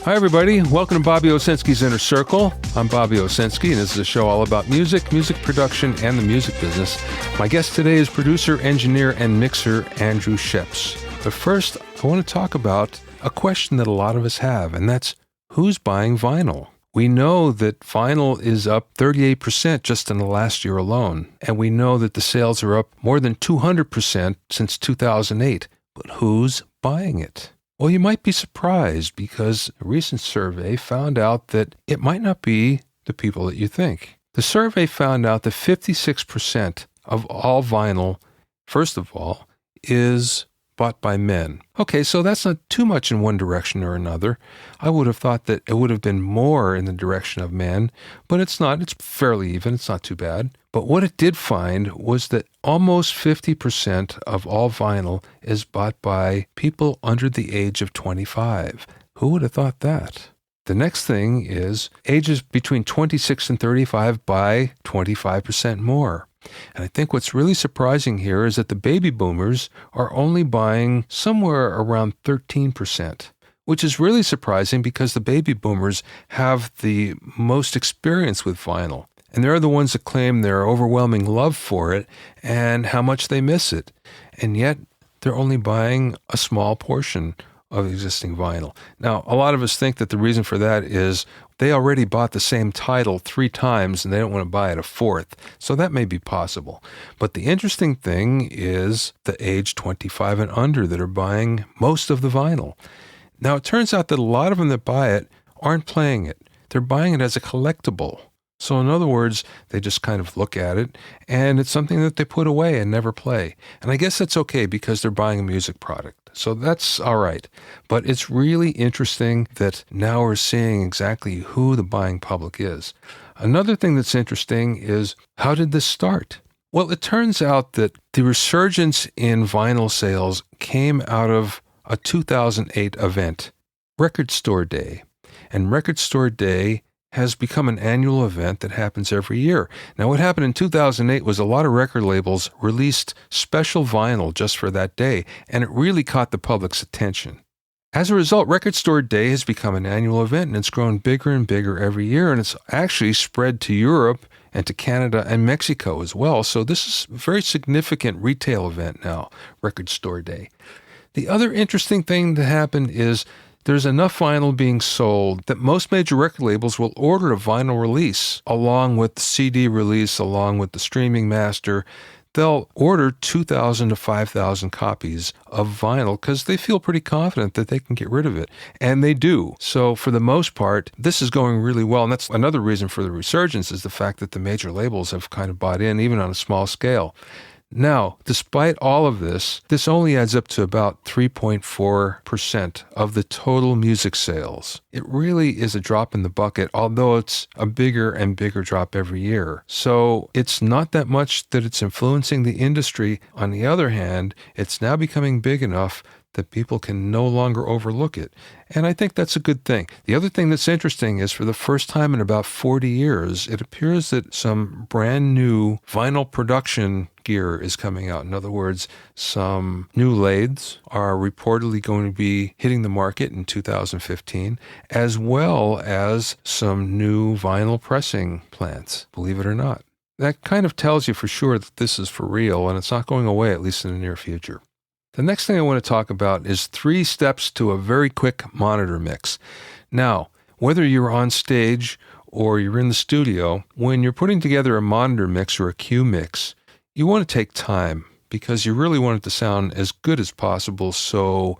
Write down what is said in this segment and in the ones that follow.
Hi, everybody. Welcome to Bobby Owsinski's Inner Circle. I'm Bobby Owsinski, and this is a show all about music, music production, and the music business. My guest today is producer, engineer, and mixer Andrew Scheps. But first, I want to talk about a question that a lot of us have, and that's who's buying vinyl? We know that vinyl is up 38% just in the last year alone, and we know that the sales are up more than 200% since 2008. But who's buying it? Well, you might be surprised because a recent survey found out that it might not be the people that you think. The survey found out that 56% of all vinyl, first of all, is bought by men. Okay, so that's not too much in one direction or another. I would have thought that it would have been more in the direction of men, but it's not. It's fairly even. It's not too bad. But what it did find was that almost 50% of all vinyl is bought by people under the age of 25. Who would have thought that? The next thing is ages between 26 and 35 buy 25% more. And I think what's really surprising here is that the baby boomers are only buying somewhere around 13%, which is really surprising because the baby boomers have the most experience with vinyl. And they're the ones that claim their overwhelming love for it and how much they miss it. And yet they're only buying a small portion of existing vinyl. Now, a lot of us think that the reason for that is they already bought the same title 3 times and they don't want to buy it a 4th. So that may be possible. But the interesting thing is the age 25 and under that are buying most of the vinyl. Now, it turns out that a lot of them that buy it aren't playing it. They're buying it as a collectible. So in other words, they just kind of look at it, and it's something that they put away and never play. And I guess that's okay because they're buying a music product. So that's all right. But it's really interesting that now we're seeing exactly who the buying public is. Another thing that's interesting is, how did this start? Well, it turns out that the resurgence in vinyl sales came out of a 2008 event, Record Store Day. And Record Store Day has become an annual event that happens every year. Now, what happened in 2008 was a lot of record labels released special vinyl just for that day, and it really caught the public's attention. As a result, Record Store Day has become an annual event, and it's grown bigger and bigger every year, and it's actually spread to Europe and to Canada and Mexico as well. So this is a very significant retail event now, Record Store Day. The other interesting thing that happened is there's enough vinyl being sold that most major record labels will order a vinyl release along with the CD release, along with the streaming master. They'll order 2,000 to 5,000 copies of vinyl because they feel pretty confident that they can get rid of it. And they do. So for the most part, this is going really well. And that's another reason for the resurgence is the fact that the major labels have kind of bought in, even on a small scale. Now, despite all of this, this only adds up to about 3.4% of the total music sales. It really is a drop in the bucket, although it's a bigger and bigger drop every year. So it's not that much that it's influencing the industry. On the other hand, it's now becoming big enough that people can no longer overlook it. And I think that's a good thing. The other thing that's interesting is for the first time in about 40 years, it appears that some brand new vinyl production gear is coming out. In other words, some new lathes are reportedly going to be hitting the market in 2015, as well as some new vinyl pressing plants, believe it or not. That kind of tells you for sure that this is for real, and it's not going away, at least in the near future. The next thing I want to talk about is 3 steps to a very quick monitor mix. Now, whether you're on stage or you're in the studio, when you're putting together a monitor mix or a cue mix, you want to take time because you really want it to sound as good as possible so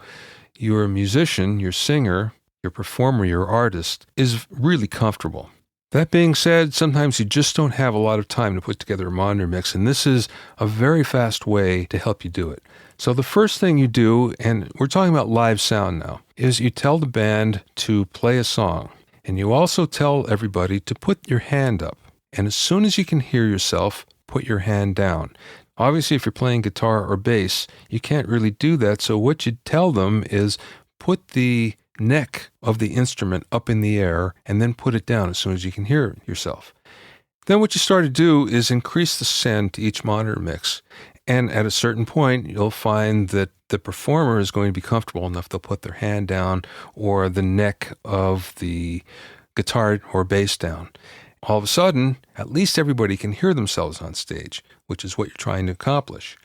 your musician, your singer, your performer, your artist is really comfortable. That being said, sometimes you just don't have a lot of time to put together a monitor mix, and this is a very fast way to help you do it. So the first thing you do, and we're talking about live sound now, is you tell the band to play a song, and you also tell everybody to put your hand up. And as soon as you can hear yourself, put your hand down. Obviously, if you're playing guitar or bass, you can't really do that, so what you tell them is put the neck of the instrument up in the air and then put it down as soon as you can hear yourself. Then what you start to do is increase the send to each monitor mix. And at a certain point, you'll find that the performer is going to be comfortable enough they'll put their hand down or the neck of the guitar or bass down. All of a sudden, at least everybody can hear themselves on stage, which is what you're trying to accomplish.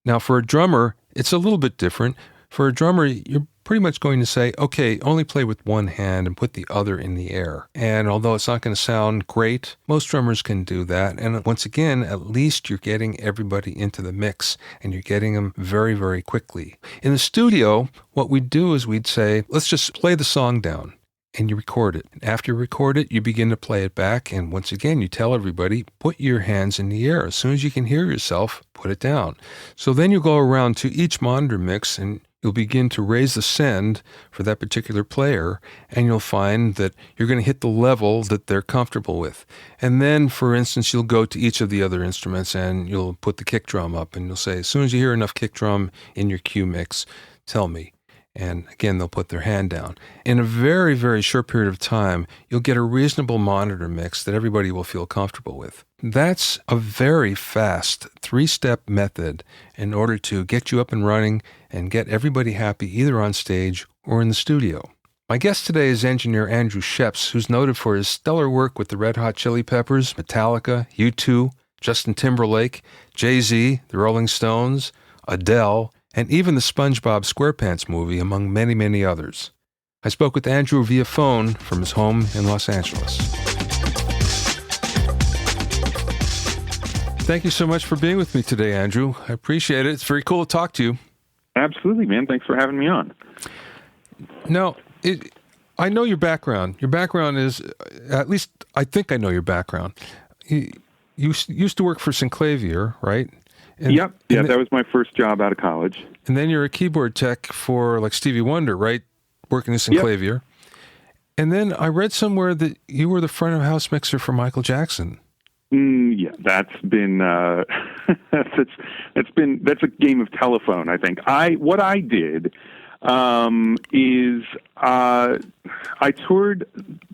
Now, for a drummer, it's a little bit different. For a drummer, you're pretty much going to say, okay, only play with one hand and put the other in the air. And although it's not going to sound great, most drummers can do that. And once again, at least you're getting everybody into the mix and you're getting them very, very quickly. In the studio, what we'd do is we'd say, let's just play the song down. And you record it. After you record it, you begin to play it back. And once again, you tell everybody, put your hands in the air. As soon as you can hear yourself, put it down. So then you go around to each monitor mix and you'll begin to raise the send for that particular player, and you'll find that you're going to hit the level that they're comfortable with. And then, for instance, you'll go to each of the other instruments and you'll put the kick drum up and you'll say, as soon as you hear enough kick drum in your cue mix, tell me. And again, they'll put their hand down. In a very, very short period of time, you'll get a reasonable monitor mix that everybody will feel comfortable with. That's a very fast 3-step method in order to get you up and running and get everybody happy either on stage or in the studio. My guest today is engineer Andrew Scheps, who's noted for his stellar work with the Red Hot Chili Peppers, Metallica, U2, Justin Timberlake, Jay-Z, the Rolling Stones, Adele, and even the SpongeBob SquarePants movie, among many, many others. I spoke with Andrew via phone from his home in Los Angeles. Thank you so much for being with me today, Andrew. I appreciate it. It's very cool to talk to you. Absolutely, man. Thanks for having me on. Now, I know your background. Your background is, at least I think I know your background. You used to work for Synclavier, right? Yep. Yeah, that was my first job out of college. And then you're a keyboard tech for like Stevie Wonder, right? Working at Synclavier. Yep. And then I read somewhere that you were the front of house mixer for Michael Jackson. Yeah, that's been that's a game of telephone, I think. What I did is I toured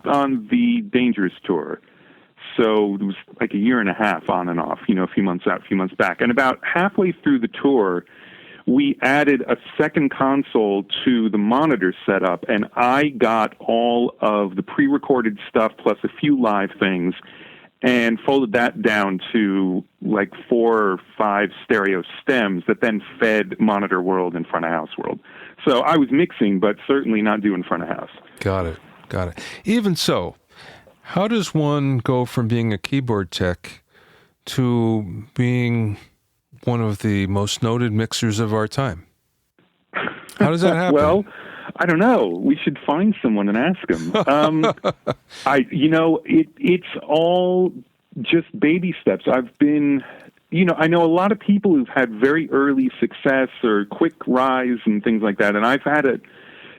on the Dangerous tour. So it was like a year and a half on and off, a few months out, a few months back. And about halfway through the tour, we added a second console to the monitor setup, and I got all of the pre-recorded stuff plus a few live things and folded that down to like 4 or 5 stereo stems that then fed Monitor World and Front of House World. So I was mixing, but certainly not doing front of house. Got it. Even so, how does one go from being a keyboard tech to being one of the most noted mixers of our time? How does that happen? Well, I don't know. We should find someone and ask them. It's all just baby steps. I've been, I know a lot of people who've had very early success or quick rise and things like that, and I've had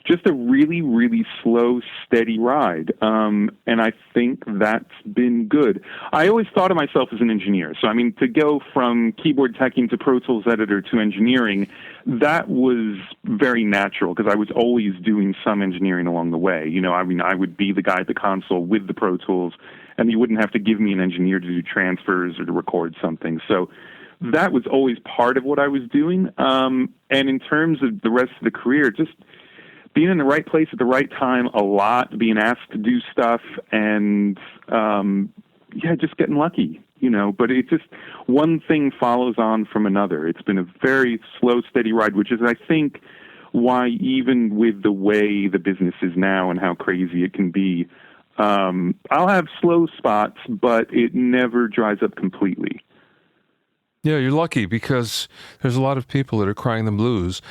just a really, really slow, steady ride. And I think that's been good. I always thought of myself as an engineer. So, to go from keyboard teching to Pro Tools editor to engineering, that was very natural because I was always doing some engineering along the way. I would be the guy at the console with the Pro Tools, and you wouldn't have to give me an engineer to do transfers or to record something. So that was always part of what I was doing. And in terms of the rest of the career, just being in the right place at the right time a lot, being asked to do stuff, and just getting lucky, But it just, one thing follows on from another. It's been a very slow, steady ride, which is, I think, why even with the way the business is now and how crazy it can be, I'll have slow spots, but it never dries up completely. Yeah, you're lucky because there's a lot of people that are crying the blues.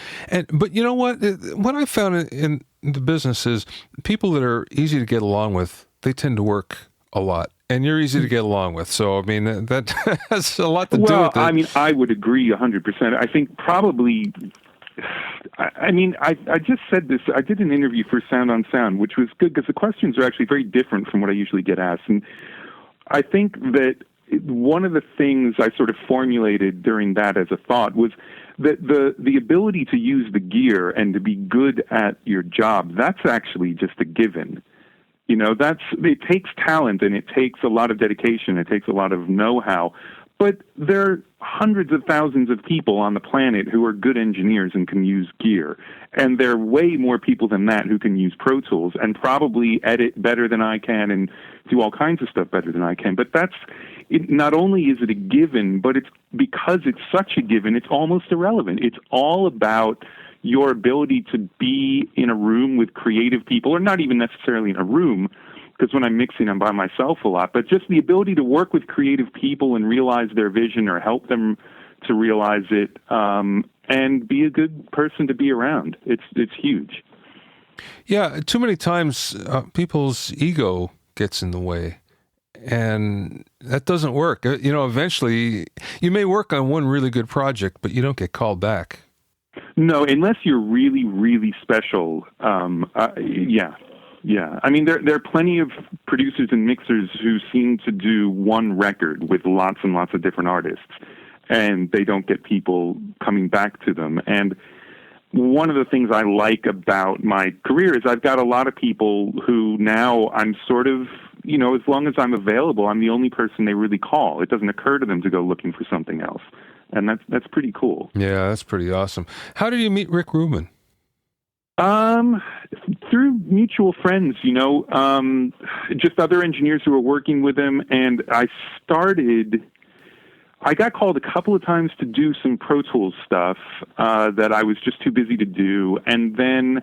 But you know what? What I found in the business is people that are easy to get along with, they tend to work a lot. And you're easy to get along with. So, that has a lot to do with it. I would agree 100%. I think probably, I just said this. I did an interview for Sound on Sound, which was good because the questions are actually very different from what I usually get asked. And I think that one of the things I sort of formulated during that as a thought was that the ability to use the gear and to be good at your job, that's actually just a given. It takes talent and it takes a lot of dedication. It takes a lot of know-how. But there hundreds of thousands of people on the planet who are good engineers and can use gear. And there are way more people than that who can use Pro Tools and probably edit better than I can and do all kinds of stuff better than I can. But not only is it a given, but it's because it's such a given, it's almost irrelevant. It's all about your ability to be in a room with creative people, or not even necessarily in a room, because when I'm mixing, I'm by myself a lot, but just the ability to work with creative people and realize their vision or help them to realize it, and be a good person to be around. It's huge. Yeah, too many times people's ego gets in the way, and that doesn't work. Eventually you may work on one really good project, but you don't get called back. No, unless you're really, really special. Yeah. I mean, there are plenty of producers and mixers who seem to do one record with lots and lots of different artists, and they don't get people coming back to them. And one of the things I like about my career is I've got a lot of people who now I'm sort of, as long as I'm available, I'm the only person they really call. It doesn't occur to them to go looking for something else. And that's pretty cool. Yeah, that's pretty awesome. How did you meet Rick Rubin? Through mutual friends, just other engineers who were working with him. And I got called a couple of times to do some Pro Tools stuff, that I was just too busy to do. And then,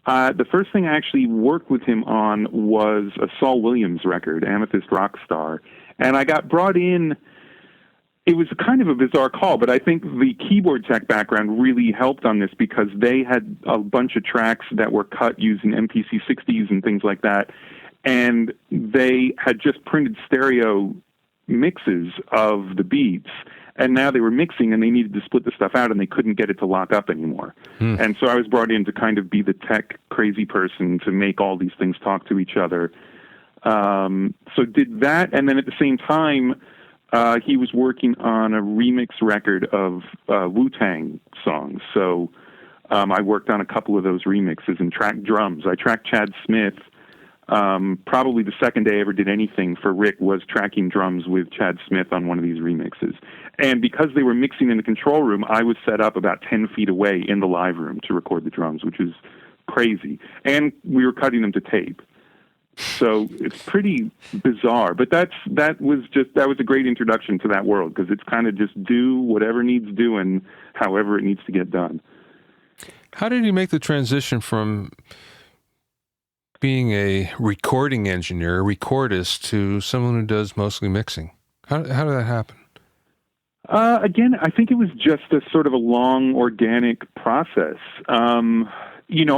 the first thing I actually worked with him on was a Saul Williams record, Amethyst Rockstar. And I got brought in. It was kind of a bizarre call, but I think the keyboard tech background really helped on this because they had a bunch of tracks that were cut using MPC 60s and things like that, and they had just printed stereo mixes of the beats, and now they were mixing and they needed to split the stuff out and they couldn't get it to lock up anymore. And so I was brought in to kind of be the tech crazy person to make all these things talk to each other. So did that, and then at the same time, he was working on a remix record of Wu-Tang songs. So I worked on a couple of those remixes and tracked drums. I tracked Chad Smith. Probably the second day I ever did anything for Rick was tracking drums with Chad Smith on one of these remixes. And because they were mixing in the control room, I was set up about 10 feet away in the live room to record the drums, which was crazy. And we were cutting them to tape. So it's pretty bizarre, but that was a great introduction to that world because it's kind of just do whatever needs doing, however it needs to get done. How did you make the transition from being a recording engineer, a recordist, to someone who does mostly mixing? How did that happen? Again, I think it was just a sort of a long, organic process.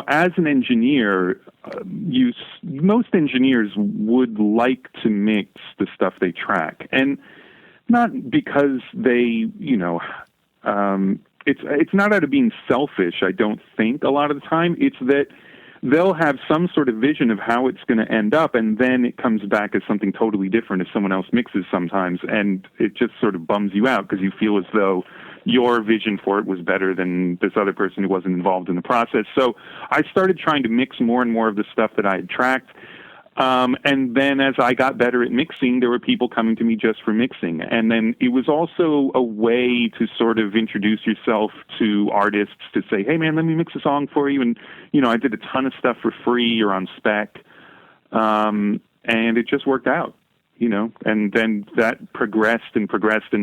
As an engineer, most engineers would like to mix the stuff they track, and not because they, it's not out of being selfish. I don't think a lot of the time it's that they'll have some sort of vision of how it's going to end up, and then it comes back as something totally different as someone else mixes sometimes, and it just sort of bums you out because you feel as though your vision for it was better than this other person who wasn't involved in the process. So I started trying to mix more and more of the stuff that I had tracked. And then as I got better at mixing, there were people coming to me just for mixing. And then it was also a way to sort of introduce yourself to artists to say, hey, man, let me mix a song for you. And, I did a ton of stuff for free or on spec. And it just worked out, and then that progressed. And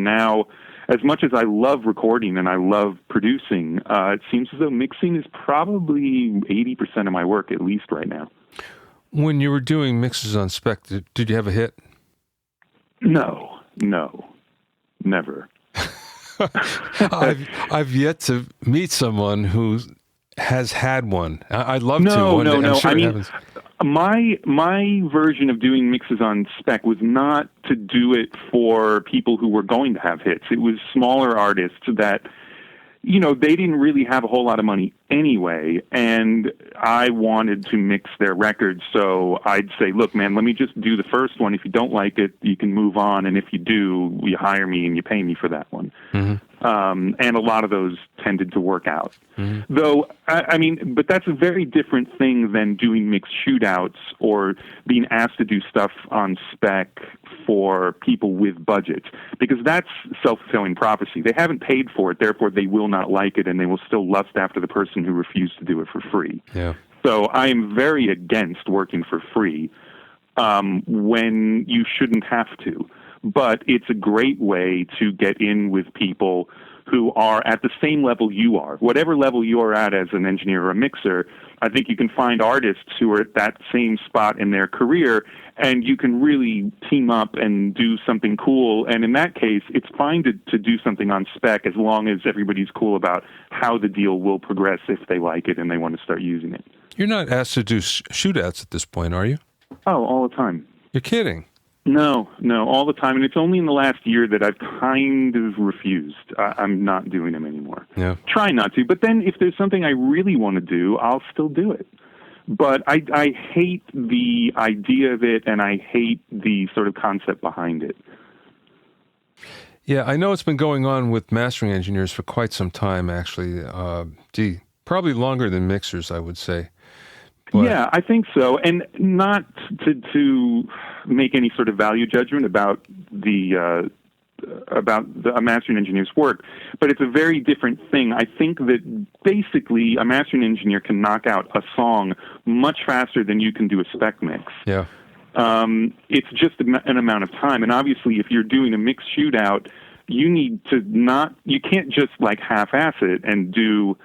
now, as much as I love recording and I love producing, it seems as though mixing is probably 80% of my work, at least right now. When you were doing mixes on spec, did you have a hit? No, never. I've yet to meet someone who has had one. I'd love to. No. Sure I mean, my version of doing mixes on spec was not to do it for people who were going to have hits. It was smaller artists that, they didn't really have a whole lot of money anyway, and I wanted to mix their records, so I'd say, look, man, let me just do the first one. If you don't like it, you can move on, and if you do, you hire me and you pay me for that one. Mm-hmm. And a lot of those tended to work out. Mm-hmm. Though, but that's a very different thing than doing mixed shootouts or being asked to do stuff on spec for people with budgets, because that's self-fulfilling prophecy. They haven't paid for it, therefore they will not like it, and they will still lust after the person who refused to do it for free. Yeah. So I am very against working for free when you shouldn't have to. But it's a great way to get in with people who are at the same level you are. Whatever level you are at as an engineer or a mixer, I think you can find artists who are at that same spot in their career, and you can really team up and do something cool. And in that case, it's fine to do something on spec as long as everybody's cool about how the deal will progress if they like it and they want to start using it. You're not asked to do shootouts at this point, are you? Oh, all the time. You're kidding. No, all the time. And it's only in the last year that I've kind of refused. I'm not doing them anymore. Yeah. Try not to. But then if there's something I really want to do, I'll still do it. But I hate the idea of it, and I hate the sort of concept behind it. Yeah, I know it's been going on with mastering engineers for quite some time, actually. Probably longer than mixers, I would say. But yeah, I think so. And not to make any sort of value judgment about a mastering engineer's work, but it's a very different thing. I think that basically a mastering engineer can knock out a song much faster than you can do a spec mix. Yeah. It's just an amount of time. And obviously, if you're doing a mix shootout, you can't just like half-ass it and do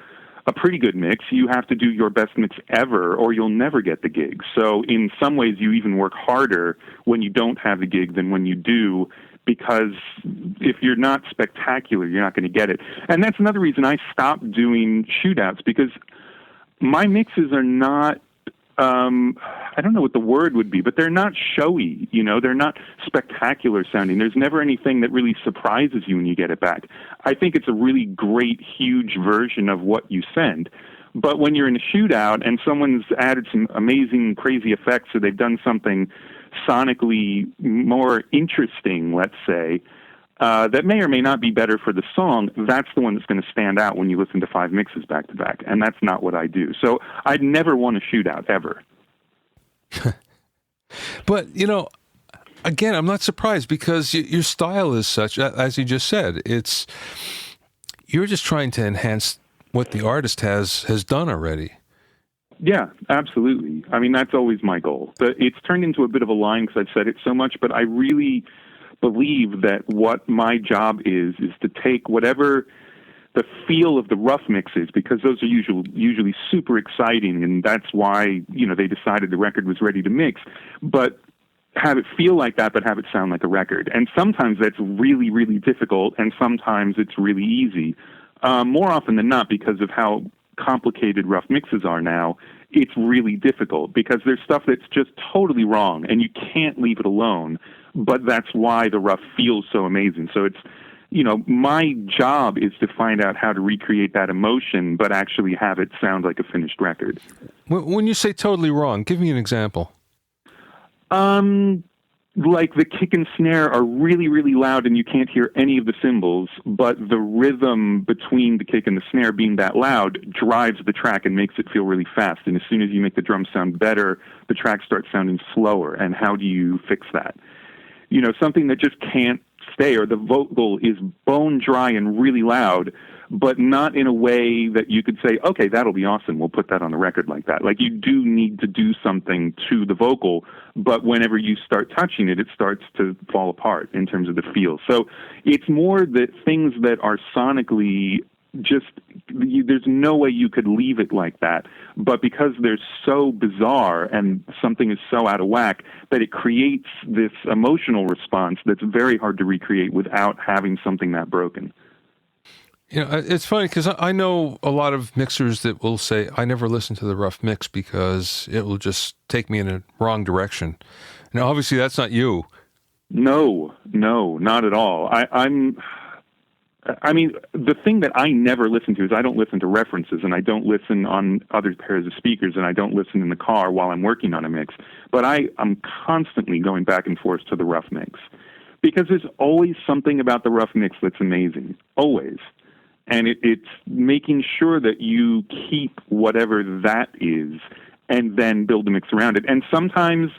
a pretty good mix. You have to do your best mix ever, or you'll never get the gig. So in some ways, you even work harder when you don't have the gig than when you do, because if you're not spectacular, you're not going to get it. And that's another reason I stopped doing shootouts, because my mixes are not, I don't know what the word would be, but they're not showy, they're not spectacular sounding. There's never anything that really surprises you when you get it back. I think it's a really great, huge version of what you send. But when you're in a shootout and someone's added some amazing, crazy effects, or they've done something sonically more interesting, let's say, that may or may not be better for the song, that's the one that's going to stand out when you listen to 5 mixes back to back, and that's not what I do. So I'd never want to shoot out, ever. But, again, I'm not surprised, because your style is such, as you just said, you're just trying to enhance what the artist has done already. Yeah, absolutely. I mean, that's always my goal. It's turned into a bit of a line because I've said it so much, but I really believe that what my job is to take whatever the feel of the rough mix is, because those are usually super exciting, and that's why they decided the record was ready to mix, but have it feel like that, but have it sound like a record. And sometimes that's really, really difficult, and sometimes it's really easy. More often than not, because of how complicated rough mixes are now, it's really difficult, because there's stuff that's just totally wrong, and you can't leave it alone. But that's why the rough feels so amazing. So it's, my job is to find out how to recreate that emotion, but actually have it sound like a finished record. When you say totally wrong, give me an example. Like the kick and snare are really, really loud and you can't hear any of the cymbals, but the rhythm between the kick and the snare being that loud drives the track and makes it feel really fast. And as soon as you make the drums sound better, the track starts sounding slower. And how do you fix that? Something that just can't stay, or the vocal is bone dry and really loud, but not in a way that you could say, okay, that'll be awesome, we'll put that on the record like that. Like, you do need to do something to the vocal, but whenever you start touching it, it starts to fall apart in terms of the feel. So it's more that things that are sonically just, there's no way you could leave it like that, but because they're so bizarre and something is so out of whack, that it creates this emotional response that's very hard to recreate without having something that broken. It's funny, because I know a lot of mixers that will say, I never listen to the rough mix because it will just take me in a wrong direction. Now, obviously, that's not you. No, not at all. I mean, the thing that I never listen to is I don't listen to references, and I don't listen on other pairs of speakers, and I don't listen in the car while I'm working on a mix. But I'm constantly going back and forth to the rough mix, because there's always something about the rough mix that's amazing, always. And it's making sure that you keep whatever that is and then build a mix around it. And sometimes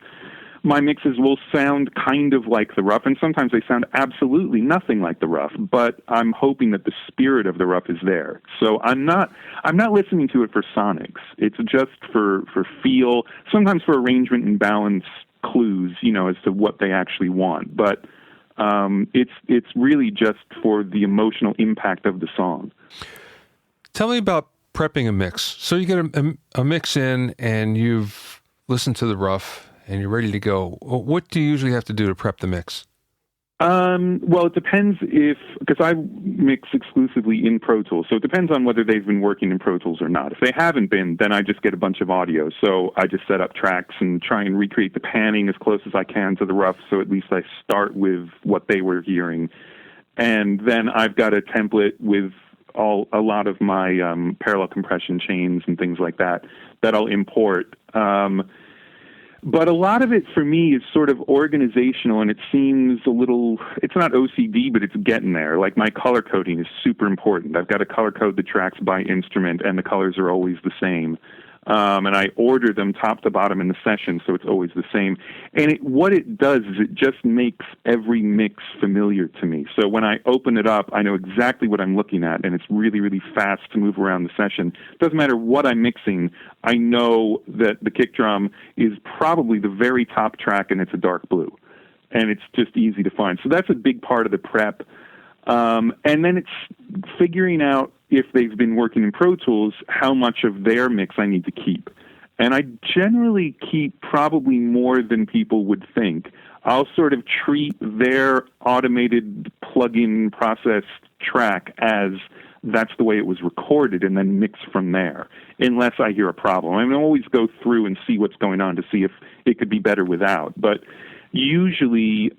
my mixes will sound kind of like the Rough, and sometimes they sound absolutely nothing like the Rough, but I'm hoping that the spirit of the Rough is there. So I'm not listening to it for sonics. It's just for feel, sometimes for arrangement and balance clues, as to what they actually want. But it's really just for the emotional impact of the song. Tell me about prepping a mix. So you get a mix in and you've listened to the Rough and you're ready to go. What do you usually have to do to prep the mix? Well, it depends because I mix exclusively in Pro Tools, so it depends on whether they've been working in Pro Tools or not. If they haven't been, then I just get a bunch of audio. So I just set up tracks and try and recreate the panning as close as I can to the Rough, so at least I start with what they were hearing. And then I've got a template with a lot of my parallel compression chains and things like that I'll import. But a lot of it for me is sort of organizational, and it seems it's not OCD, but it's getting there. Like my color coding is super important. I've got to color code the tracks by instrument, and the colors are always the same. And I order them top to bottom in the session, so it's always the same. And what it does is it just makes every mix familiar to me. So when I open it up, I know exactly what I'm looking at, and it's really, really fast to move around the session. It doesn't matter what I'm mixing. I know that the kick drum is probably the very top track, and it's a dark blue. And it's just easy to find. So that's a big part of the prep. And then it's figuring out, if they've been working in Pro Tools, how much of their mix I need to keep. And I generally keep probably more than people would think. I'll sort of treat their automated plug-in processed track as that's the way it was recorded, and then mix from there, unless I hear a problem. I mean, I always go through and see what's going on to see if it could be better without. But usually,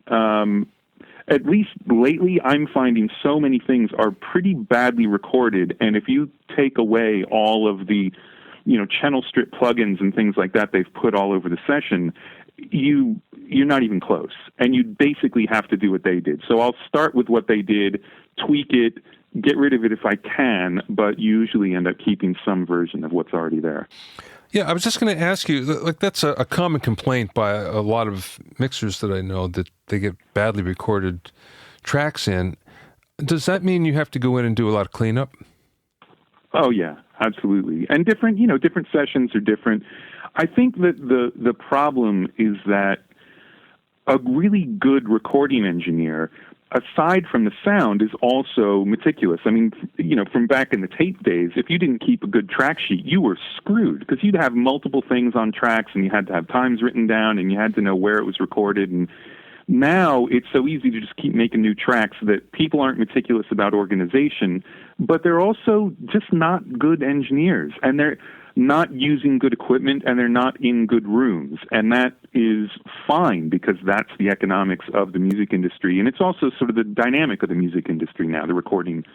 at least lately, I'm finding so many things are pretty badly recorded, and if you take away all of the, channel strip plugins and things like that they've put all over the session, you're not even close, and you basically have to do what they did. So I'll start with what they did, tweak it, get rid of it if I can, but usually end up keeping some version of what's already there. Yeah, I was just going to ask you, like that's a common complaint by a lot of mixers that I know, that they get badly recorded tracks in. Does that mean you have to go in and do a lot of cleanup? Oh, yeah, absolutely. And different sessions are different. I think that the problem is that a really good recording engineer, aside from the sound, is also meticulous. I mean, from back in the tape days, if you didn't keep a good track sheet, you were screwed, because you'd have multiple things on tracks, and you had to have times written down, and you had to know where it was recorded. And now it's so easy to just keep making new tracks that people aren't meticulous about organization, but they're also just not good engineers, and they're not using good equipment, and they're not in good rooms. And that is fine, because that's the economics of the music industry. And it's also sort of the dynamic of the music industry now, the recording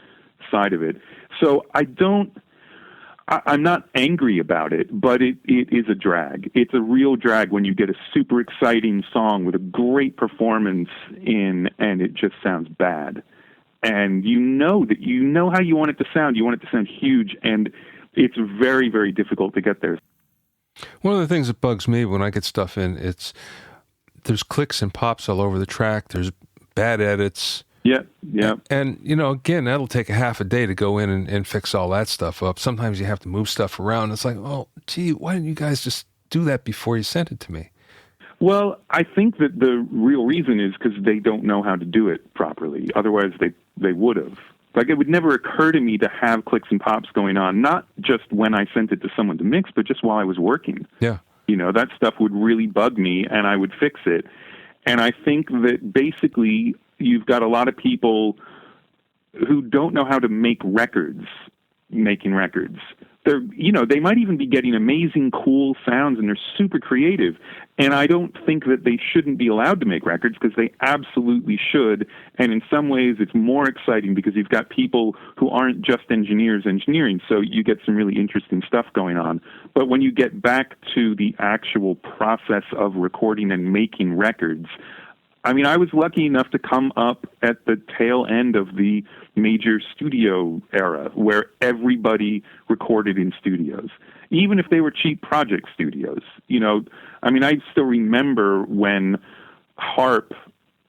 side of it. So I'm not angry about it, but it is a drag. It's a real drag when you get a super exciting song with a great performance in, and it just sounds bad. And you know how you want it to sound. You want it to sound huge, and it's very, very difficult to get there. One of the things that bugs me when I get stuff in, there's clicks and pops all over the track. There's bad edits. Yeah. And, again, that'll take a half a day to go in and fix all that stuff up. Sometimes you have to move stuff around. It's like, oh, gee, why didn't you guys just do that before you sent it to me? Well, I think that the real reason is because they don't know how to do it properly. Otherwise, they would have. Like, it would never occur to me to have clicks and pops going on, not just when I sent it to someone to mix, but just while I was working. Yeah. That stuff would really bug me, and I would fix it. And I think that basically you've got a lot of people who don't know how to make records, making records. They might even be getting amazing, cool sounds, and they're super creative. And I don't think that they shouldn't be allowed to make records, because they absolutely should. And in some ways, it's more exciting because you've got people who aren't just engineers engineering. So you get some really interesting stuff going on. But when you get back to the actual process of recording and making records, I mean, I was lucky enough to come up at the tail end of the major studio era where everybody recorded in studios, even if they were cheap project studios. I mean, I still remember when Harp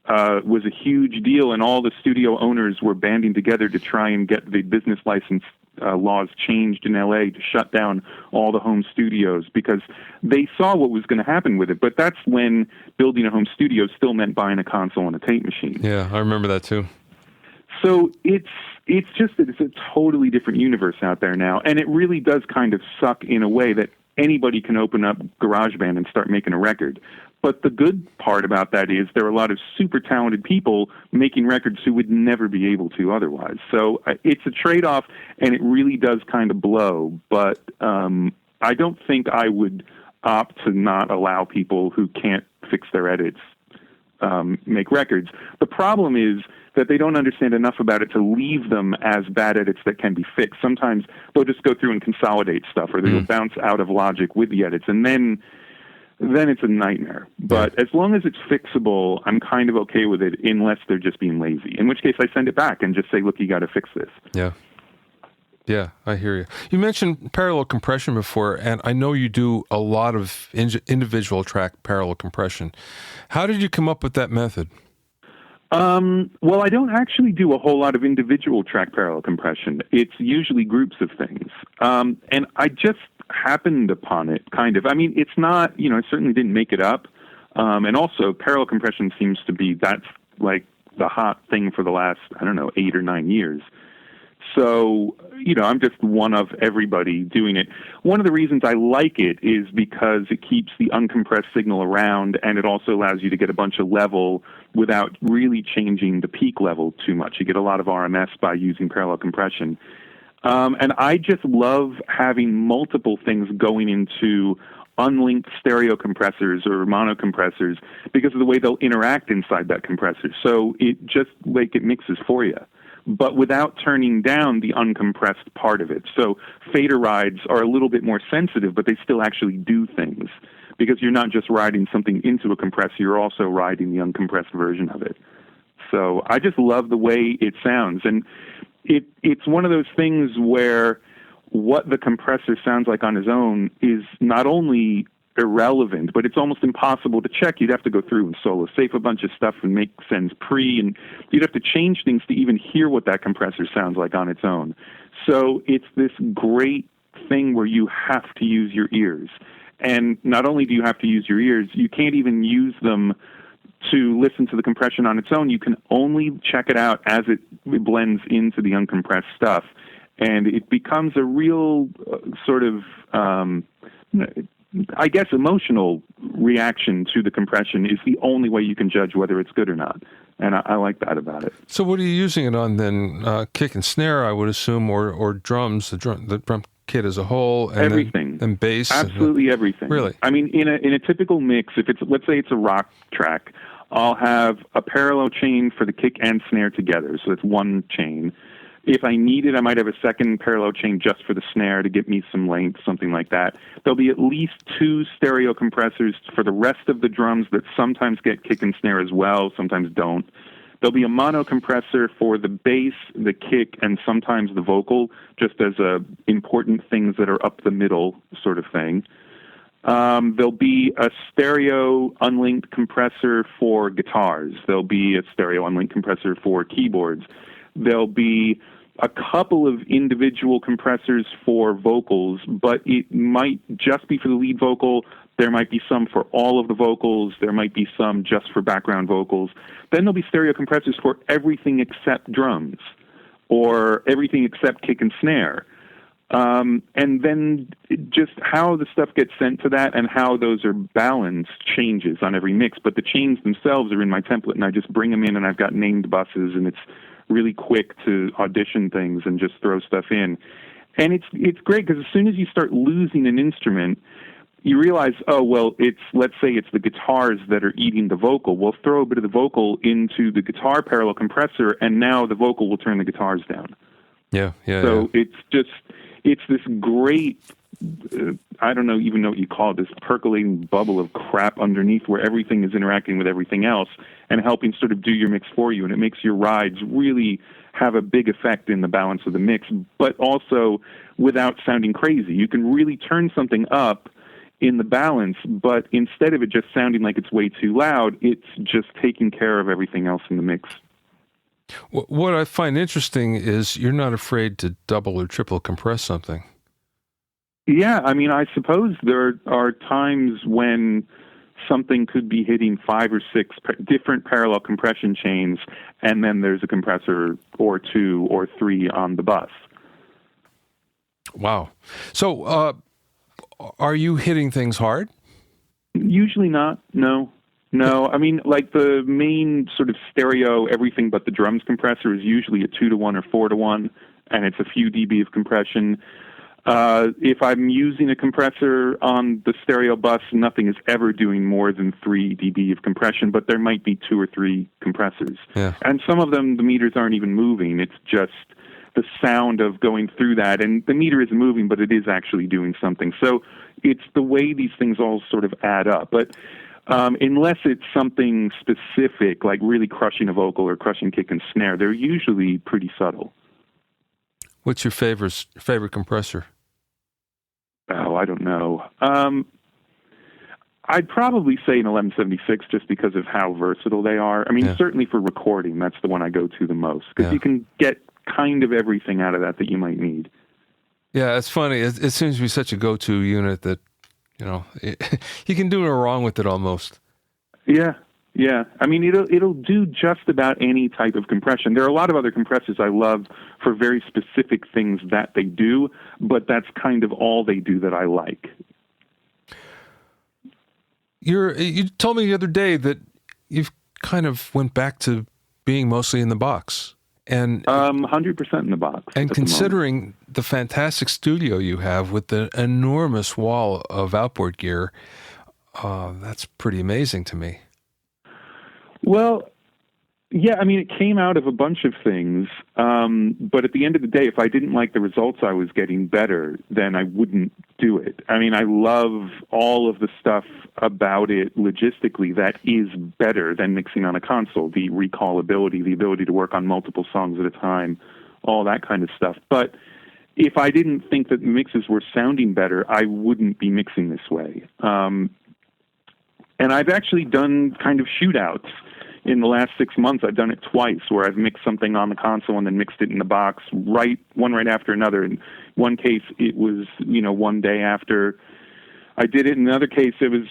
was a huge deal and all the studio owners were banding together to try and get the business license laws changed in LA to shut down all the home studios because they saw what was going to happen with it. But that's when building a home studio still meant buying a console and a tape machine. Yeah, I remember that too. So it's just that it's a totally different universe out there now, and it really does kind of suck in a way that anybody can open up GarageBand and start making a record. But the good part about that is there are a lot of super talented people making records who would never be able to otherwise. So it's a trade-off, and it really does kind of blow. But I don't think I would opt to not allow people who can't fix their edits make records. The problem is that they don't understand enough about it to leave them as bad edits that can be fixed. Sometimes they'll just go through and consolidate stuff, or they'll bounce out of Logic with the edits, and then it's a nightmare. But as long as it's fixable, I'm kind of okay with it, unless they're just being lazy, in which case I send it back and just say, look, you got to fix this. Yeah. Yeah, I hear you. You mentioned parallel compression before, and I know you do a lot of individual track parallel compression. How did you come up with that method? Well, I don't actually do a whole lot of individual track parallel compression. It's usually groups of things. And I just happened upon it, kind of. I mean, it's not, I certainly didn't make it up. And also, parallel compression seems to be, that's like the hot thing for the last, 8 or 9 years. So, I'm just one of everybody doing it. One of the reasons I like it is because it keeps the uncompressed signal around, and it also allows you to get a bunch of level without really changing the peak level too much. You get a lot of RMS by using parallel compression. And I just love having multiple things going into unlinked stereo compressors or mono compressors because of the way they'll interact inside that compressor. So it just it mixes for you, but without turning down the uncompressed part of it. So fader rides are a little bit more sensitive, but they still actually do things because you're not just riding something into a compressor, you're also riding the uncompressed version of it. So I just love the way it sounds. And it's one of those things where what the compressor sounds like on his own is not only irrelevant, but it's almost impossible to check. You'd have to go through and solo safe a bunch of stuff and make sends pre, and you'd have to change things to even hear what that compressor sounds like on its own. So it's this great thing where you have to use your ears. And not only do you have to use your ears, you can't even use them to listen to the compression on its own. You can only check it out as it blends into the uncompressed stuff. And it becomes a real sort of, I guess, emotional reaction to the compression is the only way you can judge whether it's good or not. And I like that about it. So what are you using it on then? Kick and snare, I would assume, or drums, the drum kit as a whole? And everything. And bass? Absolutely everything. Really? I mean, in a typical mix, if it's, let's say it's a rock track, I'll have a parallel chain for the kick and snare together. So it's one chain. If I need it, I might have a second parallel chain just for the snare to get me some length, something like that. There'll be at least 2 stereo compressors for the rest of the drums that sometimes get kick and snare as well, sometimes don't. There'll be a mono compressor for the bass, the kick, and sometimes the vocal, just as important things that are up the middle sort of thing. There'll be a stereo unlinked compressor for guitars. There'll be a stereo unlinked compressor for keyboards. There'll be a couple of individual compressors for vocals, but it might just be for the lead vocal. There might be some for all of the vocals. There might be some just for background vocals. Then there'll be stereo compressors for everything except drums or everything except kick and snare. And then just how the stuff gets sent to that and how those are balanced changes on every mix. But the chains themselves are in my template, and I just bring them in, and I've got named buses, and it's really quick to audition things and just throw stuff in. And it's great because as soon as you start losing an instrument, you realize, let's say it's the guitars that are eating the vocal. We'll throw a bit of the vocal into the guitar parallel compressor, and now the vocal will turn the guitars down. Yeah. So it's this great I don't know even know what you call it, this percolating bubble of crap underneath where everything is interacting with everything else and helping sort of do your mix for you. And it makes your rides really have a big effect in the balance of the mix, but also without sounding crazy. You can really turn something up in the balance, but instead of it just sounding like it's way too loud, it's just taking care of everything else in the mix. What I find interesting is you're not afraid to double or triple compress something. Yeah, I mean, I suppose there are times when something could be hitting 5 or 6 different parallel compression chains, and then there's a compressor or 2 or 3 on the bus. Wow. So, are you hitting things hard? Usually not, no. No, I mean, like the main sort of stereo, everything but the drums compressor is usually a 2-to-1 or 4-to-1, and it's a few dB of compression. If I'm using a compressor on the stereo bus, nothing is ever doing more than 3 dB of compression, but there might be 2 or 3 compressors. Yeah. And some of them, the meters aren't even moving. It's just the sound of going through that. And the meter is moving, but it is actually doing something. So it's the way these things all sort of add up. But unless it's something specific, like really crushing a vocal or crushing kick and snare, they're usually pretty subtle. What's your favorite compressor? Oh, I don't know. I'd probably say an 1176 just because of how versatile they are. I mean, certainly for recording, that's the one I go to the most because you can get kind of everything out of that you might need. Yeah, it's funny. It seems to be such a go-to unit that, you can do no wrong with it almost. Yeah. I mean, it'll do just about any type of compression. There are a lot of other compressors I love for very specific things that they do, but that's kind of all they do that I like. You told me the other day that you've kind of went back to being mostly in the box. And 100% in the box. And considering the fantastic studio you have with the enormous wall of outboard gear, that's pretty amazing to me. Well, yeah, I mean, it came out of a bunch of things, but at the end of the day, if I didn't like the results I was getting better, then I wouldn't do it. I mean, I love all of the stuff about it logistically that is better than mixing on a console, the recallability, the ability to work on multiple songs at a time, all that kind of stuff. But if I didn't think that the mixes were sounding better, I wouldn't be mixing this way. And I've actually done kind of shootouts. In the last 6 months, I've done it twice, where I've mixed something on the console and then mixed it in the box, one right after another. In one case, it was, one day after I did it. In another case, it was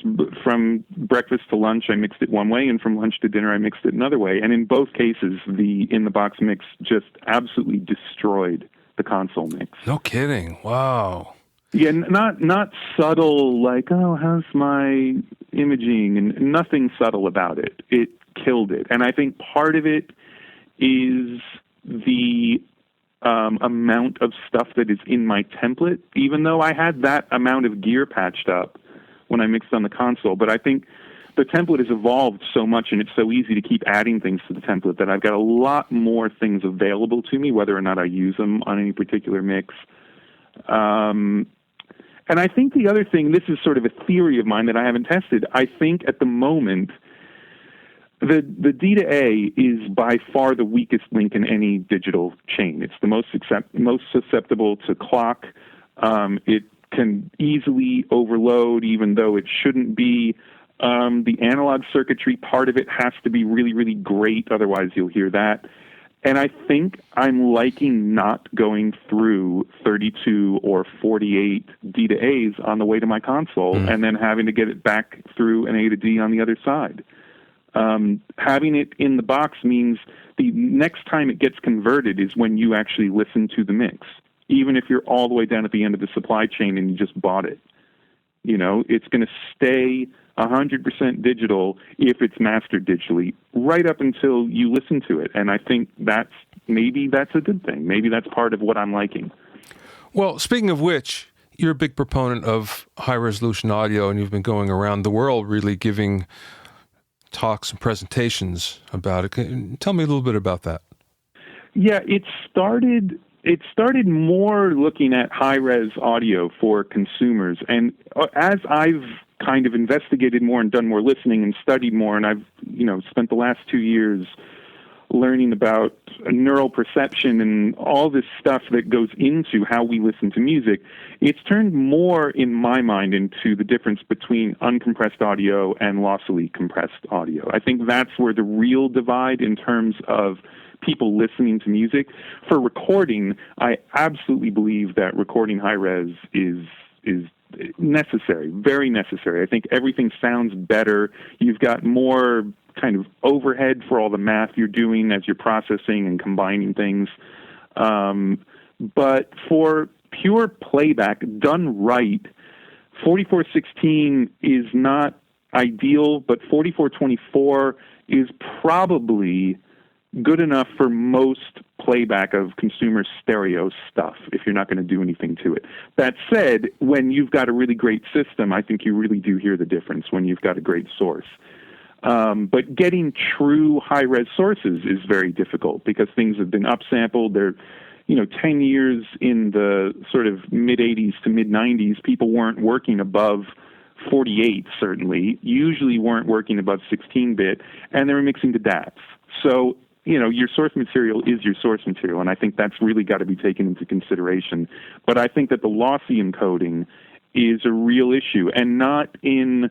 from breakfast to lunch, I mixed it one way, and from lunch to dinner, I mixed it another way. And in both cases, the in-the-box mix just absolutely destroyed the console mix. No kidding. Wow. Yeah, not subtle, like, oh, how's my imaging, and nothing subtle about it. It killed it. And I think part of it is the amount of stuff that is in my template, even though I had that amount of gear patched up when I mixed on the console. But I think the template has evolved so much, and it's so easy to keep adding things to the template that I've got a lot more things available to me, whether or not I use them on any particular mix. And I think the other thing, this is sort of a theory of mine that I haven't tested, I think at the moment, the D to A is by far the weakest link in any digital chain. It's the most susceptible to clock. It can easily overload, even though it shouldn't be. The analog circuitry part of it has to be really, really great. Otherwise, you'll hear that. And I think I'm liking not going through 32 or 48 D to A's on the way to my console and then having to get it back through an A to D on the other side. Having it in the box means the next time it gets converted is when you actually listen to the mix, even if you're all the way down at the end of the supply chain and you just bought it. It's going to stay 100% digital if it's mastered digitally right up until you listen to it. And I think maybe that's a good thing. Maybe that's part of what I'm liking. Well, speaking of which, you're a big proponent of high-resolution audio, and you've been going around the world really giving talks and presentations about it. Tell me a little bit about that. Yeah, it started it started more looking at high-res audio for consumers. And as I've kind of investigated more and done more listening and studied more, and I've, spent the last 2 years learning about neural perception and all this stuff that goes into how we listen to music, it's turned more, in my mind, into the difference between uncompressed audio and lossily compressed audio. I think that's where the real divide in terms of people listening to music. For recording, I absolutely believe that recording high-res is necessary, very necessary. I think everything sounds better. You've got more kind of overhead for all the math you're doing as you're processing and combining things. But for pure playback, done right, 4416 is not ideal, but 4424 is probably good enough for most playback of consumer stereo stuff if you're not going to do anything to it. That said, when you've got a really great system, I think you really do hear the difference when you've got a great source. But getting true high-res sources is very difficult because things have been upsampled. They're, 10 years in the sort of mid-'80s to mid-'90s, people weren't working above 48, certainly, usually weren't working above 16-bit, and they were mixing to DATs. So, your source material is your source material, and I think that's really got to be taken into consideration. But I think that the lossy encoding is a real issue, and not in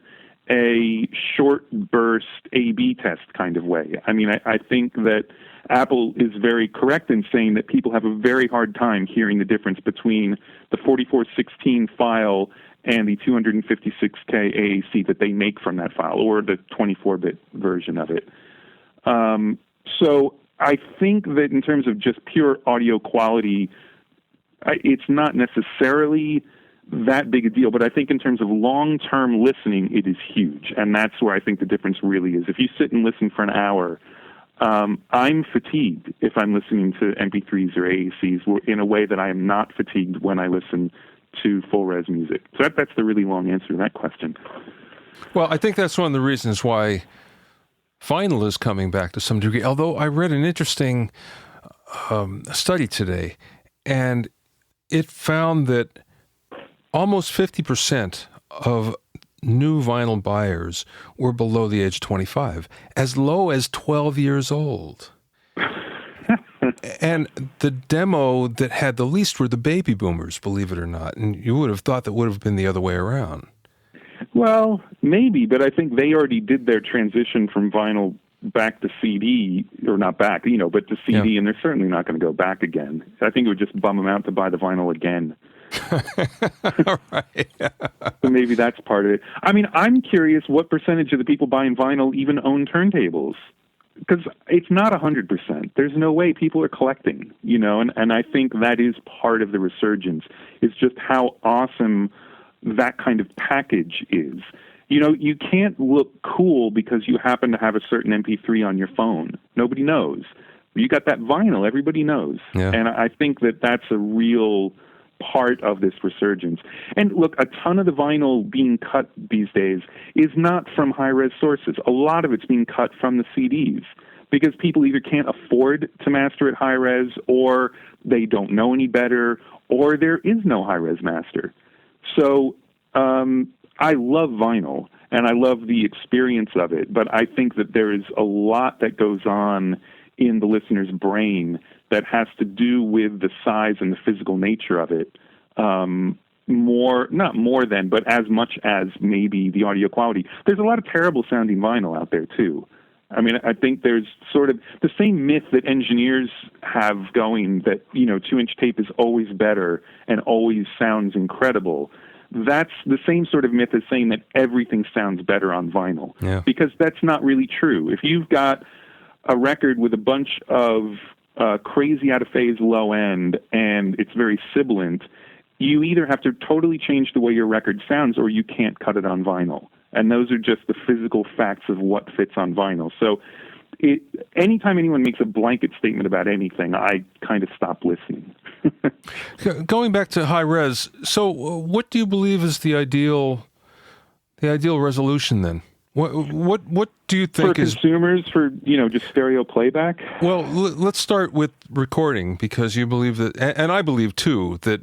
a short burst A/B test kind of way. I mean, I think that Apple is very correct in saying that people have a very hard time hearing the difference between the 4416 file and the 256K AAC that they make from that file, or the 24-bit version of it. So I think that in terms of just pure audio quality, it's not necessarily that big a deal, but I think in terms of long-term listening, it is huge, and that's where I think the difference really is. If you sit and listen for an hour, I'm fatigued if I'm listening to MP3s or AACs in a way that I am not fatigued when I listen to full-res music. So that's the really long answer to that question. Well, I think that's one of the reasons why vinyl is coming back to some degree, although I read an interesting study today, and it found that almost 50% of new vinyl buyers were below the age of 25, as low as 12 years old. And the demo that had the least were the baby boomers, believe it or not. And you would have thought that would have been the other way around. Well, maybe, but I think they already did their transition from vinyl back to CD, or not back, but to CD, yeah. And they're certainly not going to go back again. I think it would just bum them out to buy the vinyl again. Right. So maybe that's part of it. I mean, I'm curious what percentage of the people buying vinyl even own turntables, because it's not 100%. There's no way people are collecting, and I think that is part of the resurgence. It's just how awesome that kind of package is. You can't look cool because you happen to have a certain MP3 on your phone. Nobody knows. You got that vinyl, everybody knows. Yeah. And I think that that's a real part of this resurgence. And look, a ton of the vinyl being cut these days is not from high-res sources. A lot of it's being cut from the CDs because people either can't afford to master it high-res, or they don't know any better, or there is no high-res master. So I love vinyl, and I love the experience of it, but I think that there is a lot that goes on in the listener's brain that has to do with the size and the physical nature of it, not more than, but as much as maybe the audio quality. There's a lot of terrible sounding vinyl out there too. I mean, I think there's sort of the same myth that engineers have going that, 2-inch tape is always better and always sounds incredible. That's the same sort of myth as saying that everything sounds better on vinyl, because that's not really true. If you've got a record with a bunch of crazy out-of-phase low end and it's very sibilant, you either have to totally change the way your record sounds or you can't cut it on vinyl. And those are just the physical facts of what fits on vinyl. So anytime anyone makes a blanket statement about anything, I kind of stop listening. Going back to high res, so what do you believe is the ideal resolution then? What do you think for consumers, for just stereo playback? Well, let's start with recording, because you believe that, and I believe too, that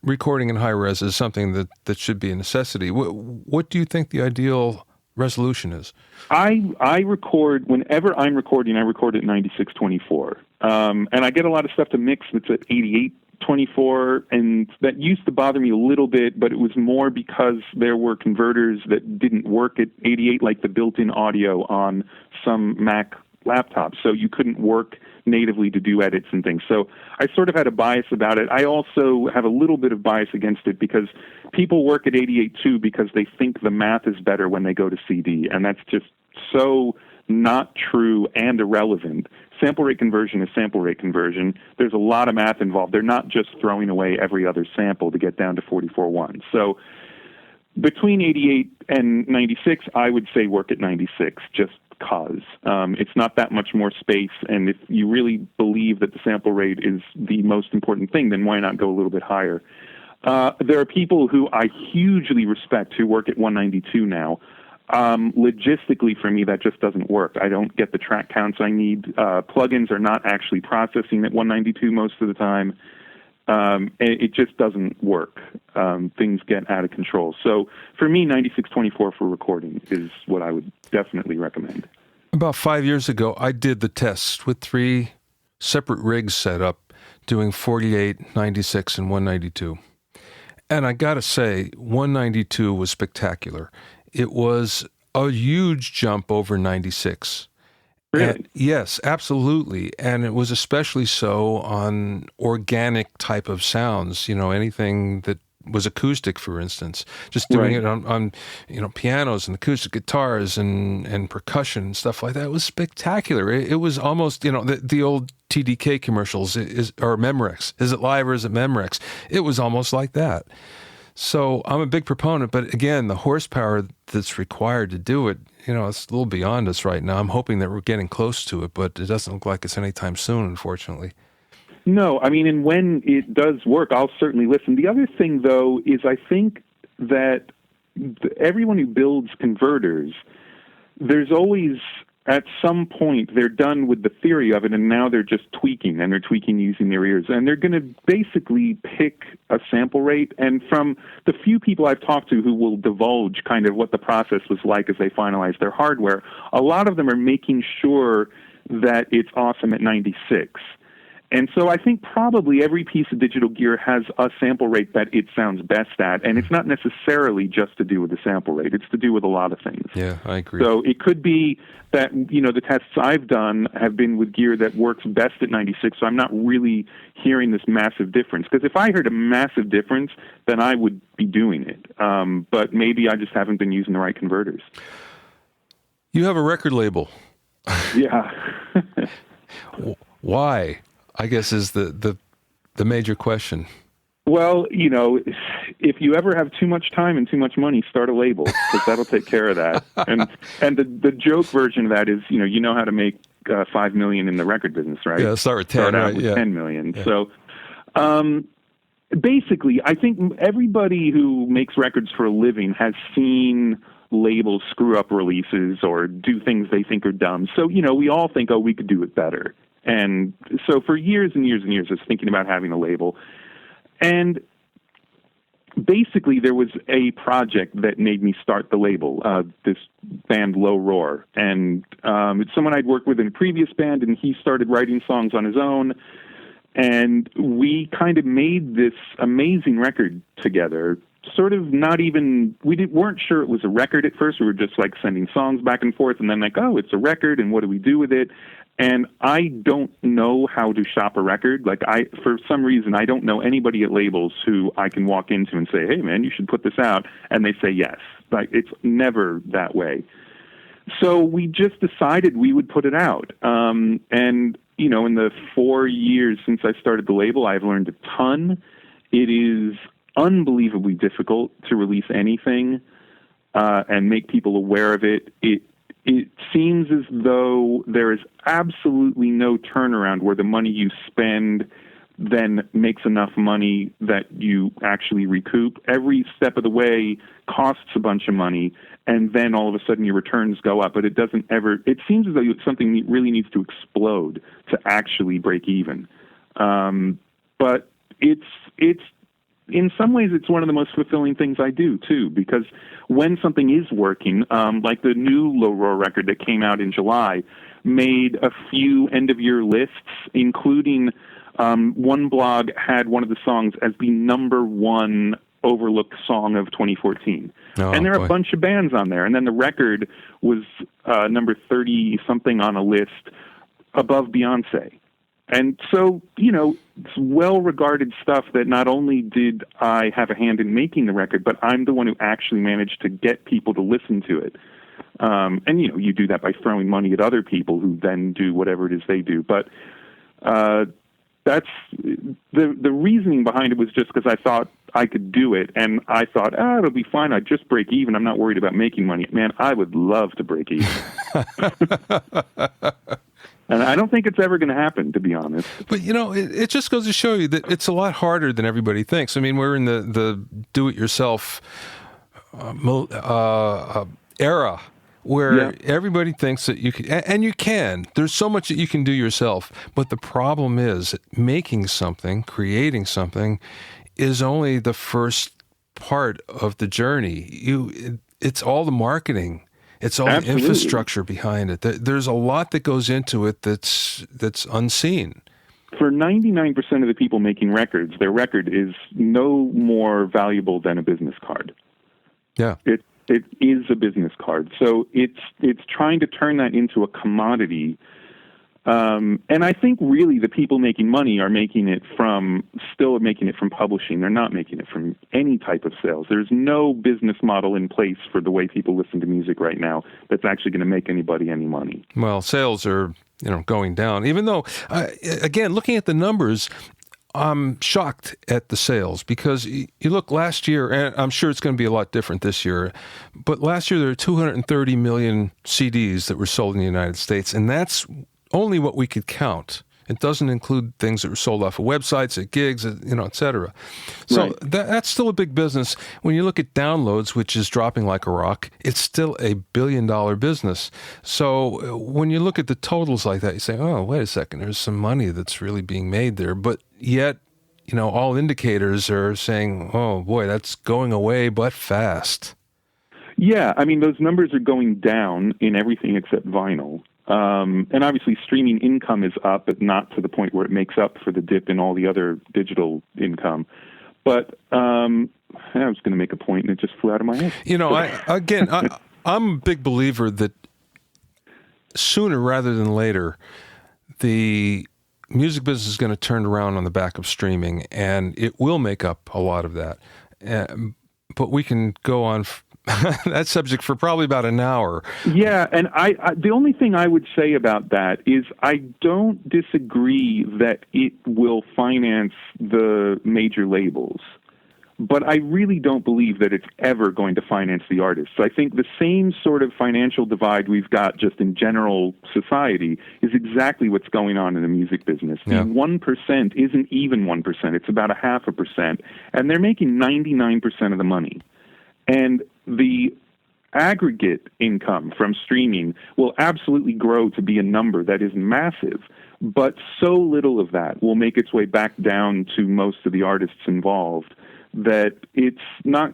recording in high res is something that should be a necessity. What do you think the ideal resolution is? I record, whenever I'm recording, I record at 9624. And I get a lot of stuff to mix that's at 8824, and that used to bother me a little bit, but it was more because there were converters that didn't work at 88, like the built-in audio on some Mac laptops, so you couldn't work natively to do edits and things. So I sort of had a bias about it. I also have a little bit of bias against it because people work at 88 too because they think the math is better when they go to CD, and that's just so not true and irrelevant. Sample rate conversion is sample rate conversion. There's a lot of math involved. They're not just throwing away every other sample to get down to 44.1. So between 88 and 96, I would say work at 96, just because. It's not that much more space, and if you really believe that the sample rate is the most important thing, then why not go a little bit higher? There are people who I hugely respect who work at 192 now. Logistically, for me, that just doesn't work. I don't get the track counts I need. Plugins are not actually processing at 192 most of the time. It just doesn't work. Things get out of control. So for me, 9624 for recording is what I would definitely recommend. About 5 years ago, I did the test with 3 separate rigs set up, doing 48, 96, and 192. And I got to say, 192 was spectacular. It was a huge jump over 96. Really? Yes, absolutely. And it was especially so on organic type of sounds, anything that was acoustic, for instance. Just doing it on pianos and acoustic guitars and percussion and stuff like that. It was spectacular. It was almost, the old TDK commercials or Memorex. Is it live or is it Memorex? It was almost like that. So I'm a big proponent, but again, the horsepower that's required to do it, it's a little beyond us right now. I'm hoping that we're getting close to it, but it doesn't look like it's anytime soon, unfortunately. No, and when it does work, I'll certainly listen. The other thing, though, is I think that everyone who builds converters, there's always, at some point, they're done with the theory of it, and now they're just tweaking, and they're tweaking using their ears. And they're going to basically pick a sample rate. And from the few people I've talked to who will divulge kind of what the process was like as they finalized their hardware, a lot of them are making sure that it's awesome at 96. And so I think probably every piece of digital gear has a sample rate that it sounds best at, and it's not necessarily just to do with the sample rate. It's to do with a lot of things. Yeah, I agree. So it could be that, the tests I've done have been with gear that works best at 96, so I'm not really hearing this massive difference. Because if I heard a massive difference, then I would be doing it. But maybe I just haven't been using the right converters. You have a record label. Yeah. Why? I guess is the major question. Well, if you ever have too much time and too much money, start a label, because that'll take care of that. And the joke version of that is, you know how to make $5 million in the record business, right? Yeah, start with 10. Start out right? with yeah. $10 million. Yeah. So, basically, I think everybody who makes records for a living has seen labels screw up releases or do things they think are dumb. So, we all think, we could do it better. And so for years and years and years, I was thinking about having a label. And basically, there was a project that made me start the label, this band Low Roar. And it's someone I'd worked with in a previous band, and he started writing songs on his own. And we kind of made this amazing record together. Sort of not even, weren't sure it was a record at first. We were just like sending songs back and forth, and then like, it's a record, and what do we do with it? And I don't know how to shop a record. For some reason, I don't know anybody at labels who I can walk into and say, hey, man, you should put this out. And they say yes. It's never that way. So we just decided we would put it out. And, in the 4 years since I started the label, I've learned a ton. It is unbelievably difficult to release anything and make people aware of it. It seems as though there is absolutely no turnaround where the money you spend then makes enough money that you actually recoup. Every step of the way costs a bunch of money, and then all of a sudden your returns go up. But it doesn't ever. It seems as though something really needs to explode to actually break even. But it's in some ways it's one of the most fulfilling things I do too, because when something is working, like the new Low Roar record that came out in July, made a few end-of-year lists, including one blog had one of the songs as the number one overlooked song of 2014. And there are a bunch of bands on there. And then the record was number 30-something on a list above Beyonce. And so, it's well-regarded stuff that not only did I have a hand in making the record, but I'm the one who actually managed to get people to listen to it. And, you do that by throwing money at other people who then do whatever it is they do. But that's the reasoning behind it was just because I thought I could do it. And I thought, it'll be fine. I'd just break even. I'm not worried about making money. Man, I would love to break even. And I don't think it's ever going to happen, to be honest. But, it just goes to show you that it's a lot harder than everybody thinks. I mean, we're in the do-it-yourself era where everybody thinks that you can, and you can. There's so much that you can do yourself. But the problem is making something, creating something, is only the first part of the journey. It's all the marketing. It's all the infrastructure behind it. There's a lot that goes into it that's unseen. For 99% of the people making records, their record is no more valuable than a business card. Yeah. It is a business card. So it's trying to turn that into a commodity. And I think really the people making money are making it from publishing. They're not making it from any type of sales. There's no business model in place for the way people listen to music right now that's actually going to make anybody any money. Well, sales are, going down, even though, again, looking at the numbers, I'm shocked at the sales because you look last year, and I'm sure it's going to be a lot different this year, but last year there were 230 million CDs that were sold in the United States, and that's only what we could count. It doesn't include things that were sold off of websites, at gigs, et cetera. So right. That's still a big business. When you look at downloads, which is dropping like a rock, it's still a billion-dollar business. So when you look at the totals like that, you say, oh, wait a second, there's some money that's really being made there. But yet, all indicators are saying, oh, boy, that's going away, but fast. Yeah, I mean, those numbers are going down in everything except vinyl. And obviously streaming income is up, but not to the point where it makes up for the dip in all the other digital income. But I was going to make a point and it just flew out of my head. I'm a big believer that sooner rather than later, the music business is going to turn around on the back of streaming, and it will make up a lot of that. But we can go on that subject for probably about an hour. Yeah, and I the only thing I would say about that is I don't disagree that it will finance the major labels, but I really don't believe that it's ever going to finance the artists. I think the same sort of financial divide we've got just in general society is exactly what's going on in the music business. Yeah. The 1% isn't even 1%. It's about 0.5%, and they're making 99% of the money. And the aggregate income from streaming will absolutely grow to be a number that is massive, but so little of that will make its way back down to most of the artists involved that it's not,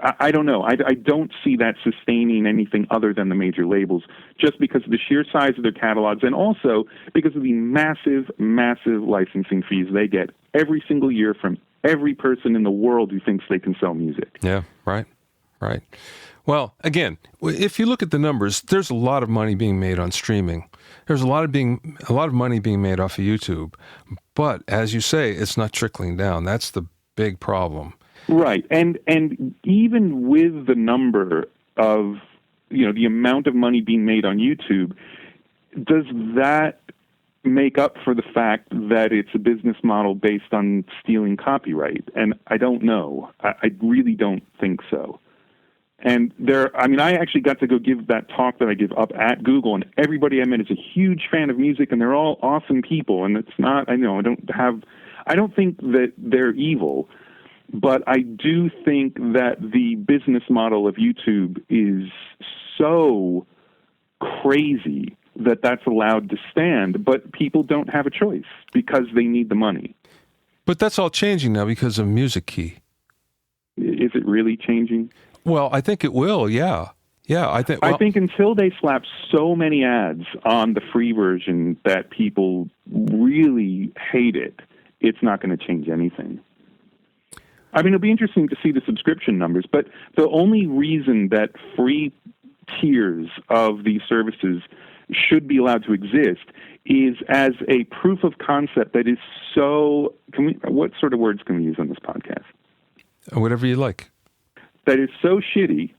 I don't know, I don't see that sustaining anything other than the major labels, just because of the sheer size of their catalogs and also because of the massive, massive licensing fees they get every single year from every person in the world who thinks they can sell music. Yeah, right. Right. Well, again, if you look at the numbers, there's a lot of money being made on streaming. There's a lot of money being made off of YouTube. But as you say, it's not trickling down. That's the big problem. Right. And even with the number of, the amount of money being made on YouTube, does that make up for the fact that it's a business model based on stealing copyright? And I don't know. I really don't think so. And I actually got to go give that talk that I give up at Google, and everybody I met is a huge fan of music, and they're all awesome people. And it's not, I don't have, I don't think that they're evil, but I do think that the business model of YouTube is so crazy that that's allowed to stand, but people don't have a choice because they need the money. But that's all changing now because of Music Key. Is it really changing? Well, I think it will, yeah. Yeah, I think until they slap so many ads on the free version that people really hate it, it's not going to change anything. I mean, it'll be interesting to see the subscription numbers, but the only reason that free tiers of these services should be allowed to exist is as a proof of concept that is so... what sort of words can we use on this podcast? Whatever you like. That is so shitty,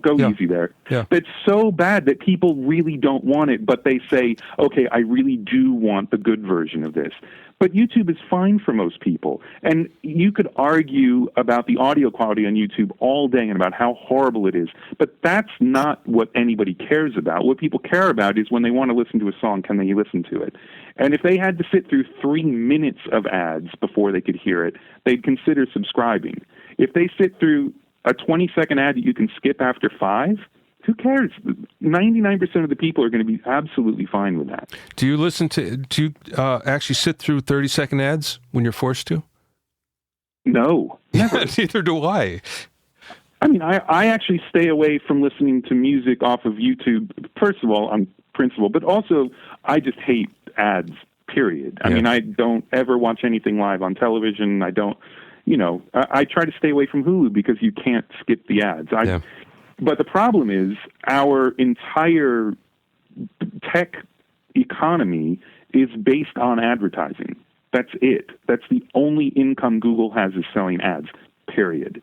go easy there. Yeah. That's so bad that people really don't want it, but they say, okay, I really do want the good version of this. But YouTube is fine for most people. And you could argue about the audio quality on YouTube all day and about how horrible it is. But that's not what anybody cares about. What people care about is when they want to listen to a song, can they listen to it? And if they had to sit through 3 minutes of ads before they could hear it, they'd consider subscribing. If they sit through a 20-second ad that you can skip after 5, who cares? 99% of the people are going to be absolutely fine with that. Do you actually sit through 30-second ads when you're forced to? No. Never. Neither do I. I mean, I actually stay away from listening to music off of YouTube, first of all, on principle, but also I just hate ads, period. I mean, I don't ever watch anything live on television. I don't... I try to stay away from Hulu because you can't skip the ads. But the problem is our entire tech economy is based on advertising. That's it. That's the only income Google has is selling ads, period.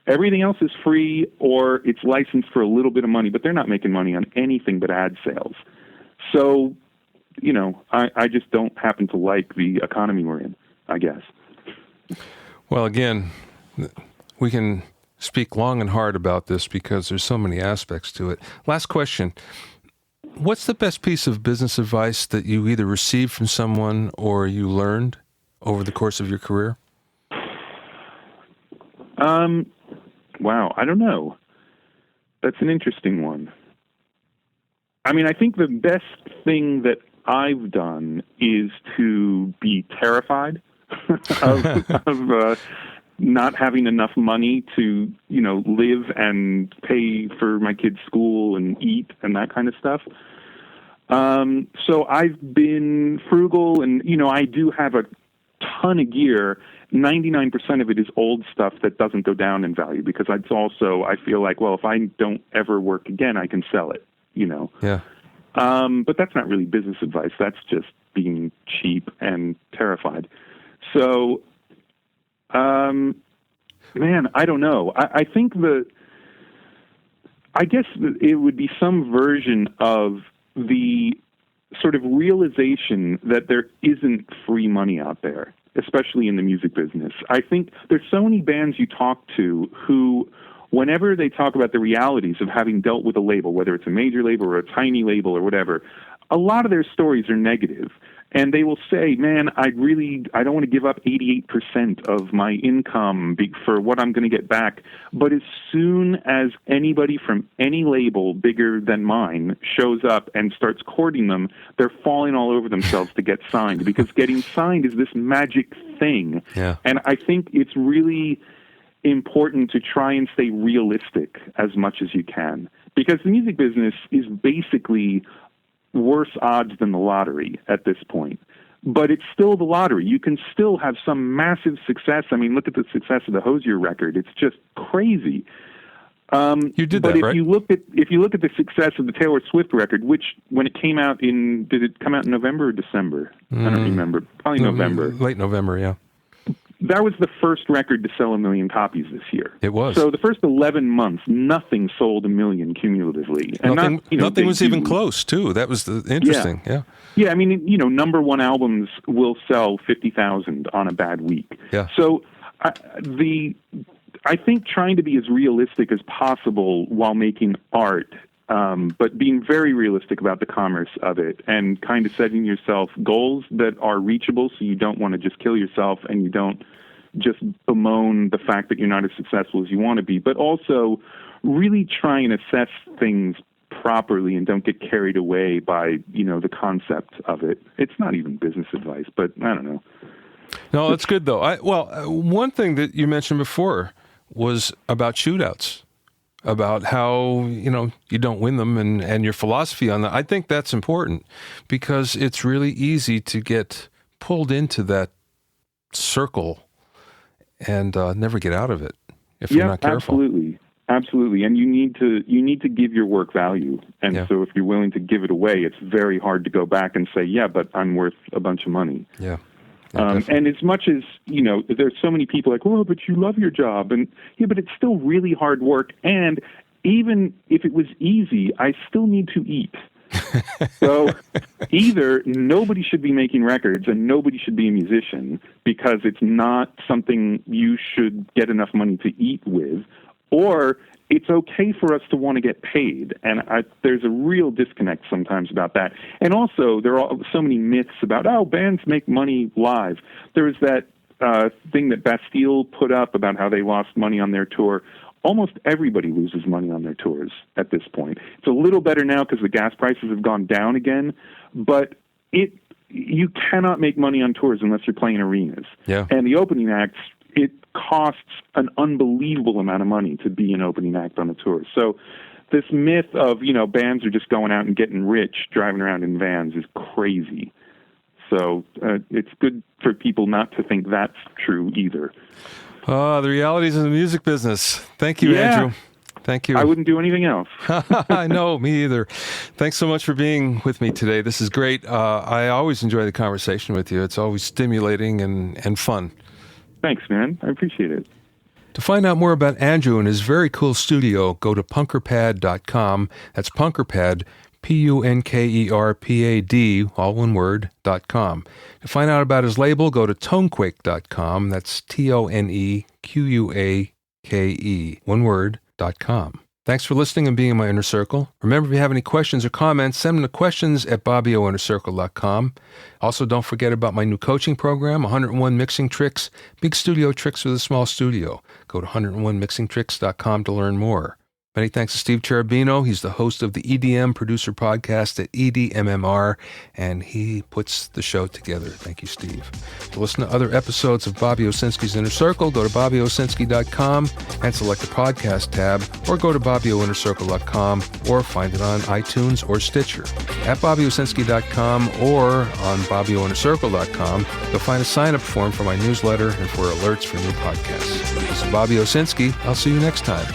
Everything else is free or it's licensed for a little bit of money, but they're not making money on anything but ad sales. So, I just don't happen to like the economy we're in, I guess. Well, again, we can speak long and hard about this because there's so many aspects to it. Last question. What's the best piece of business advice that you either received from someone or you learned over the course of your career? Wow, I don't know. That's an interesting one. I mean, I think the best thing that I've done is to be terrified of not having enough money to, live and pay for my kids' school and eat and that kind of stuff. So I've been frugal and, I do have a ton of gear. 99% of it is old stuff that doesn't go down in value because I feel like, well, if I don't ever work again, I can sell it, Yeah. But that's not really business advice. That's just being cheap and terrified. So, man, I don't know. I think I guess it would be some version of the sort of realization that there isn't free money out there, especially in the music business. I think there's so many bands you talk to who, whenever they talk about the realities of having dealt with a label, whether it's a major label or a tiny label or whatever, a lot of their stories are negative. And they will say, man, I don't want to give up 88% of my income for what I'm going to get back. But as soon as anybody from any label bigger than mine shows up and starts courting them, they're falling all over themselves to get signed because getting signed is this magic thing. Yeah. And I think it's really important to try and stay realistic as much as you can because the music business is basically worse odds than the lottery at this point. But it's still the lottery. You can still have some massive success. I mean, look at the success of the Hozier record. It's just crazy. You did that, right? But if you look at the success of the Taylor Swift record, which when it came out did it come out in November or December? I don't remember. Probably November. Late November, yeah. That was the first record to sell 1 million copies this year. It was. So the first 11 months, nothing sold 1 million cumulatively. And nothing was even close, too. That was interesting. Yeah, I mean, number one albums will sell 50,000 on a bad week. Yeah. So I think trying to be as realistic as possible while making art but being very realistic about the commerce of it and kind of setting yourself goals that are reachable so you don't want to just kill yourself and you don't just bemoan the fact that you're not as successful as you want to be, but also really try and assess things properly and don't get carried away by, the concept of it. It's not even business advice, but I don't know. No, that's good, though. One thing that you mentioned before was about shootouts, about how, you don't win them and your philosophy on that. I think that's important because it's really easy to get pulled into that circle and never get out of it if you're not careful. Absolutely. And you need to give your work value. And so if you're willing to give it away, it's very hard to go back and say, yeah, but I'm worth a bunch of money. Yeah. And as much as, there's so many people like, oh, but you love your job. And yeah, but it's still really hard work. And even if it was easy, I still need to eat. So either nobody should be making records and nobody should be a musician because it's not something you should get enough money to eat with, or it's okay for us to want to get paid. And there's a real disconnect sometimes about that. And also, there are so many myths about, bands make money live. There was that thing that Bastille put up about how they lost money on their tour. Almost everybody loses money on their tours at this point. It's a little better now because the gas prices have gone down again, but you cannot make money on tours unless you're playing arenas. Yeah. And the opening acts, it costs an unbelievable amount of money to be an opening act on a tour. So this myth of, bands are just going out and getting rich, driving around in vans is crazy. So it's good for people not to think that's true either. The realities of the music business. Thank you, Andrew. Thank you. I wouldn't do anything else. I know, me either. Thanks so much for being with me today. This is great. I always enjoy the conversation with you. It's always stimulating and fun. Thanks, man. I appreciate it. To find out more about Andrew and his very cool studio, go to punkerpad.com. That's punkerpad, punkerpad, all one word, .com. To find out about his label, go to tonequake.com. That's TONEQUAKE, one word, .com. Thanks for listening and being in my inner circle. Remember, if you have any questions or comments, send them to questions@bobbyoinnercircle.com. Also, don't forget about my new coaching program, 101 Mixing Tricks, Big Studio Tricks with a Small Studio. Go to 101mixingtricks.com to learn more. Many thanks to Steve Cherubino. He's the host of the EDM Producer Podcast at EDMMR, and he puts the show together. Thank you, Steve. To listen to other episodes of Bobby Owsinski's Inner Circle, go to bobbyowsinski.com and select the podcast tab, or go to bobbyowinnercircle.com or find it on iTunes or Stitcher. At bobbyowsinski.com or on bobbyowinnercircle.com, you'll find a sign-up form for my newsletter and for alerts for new podcasts. This is Bobby Owsinski. I'll see you next time.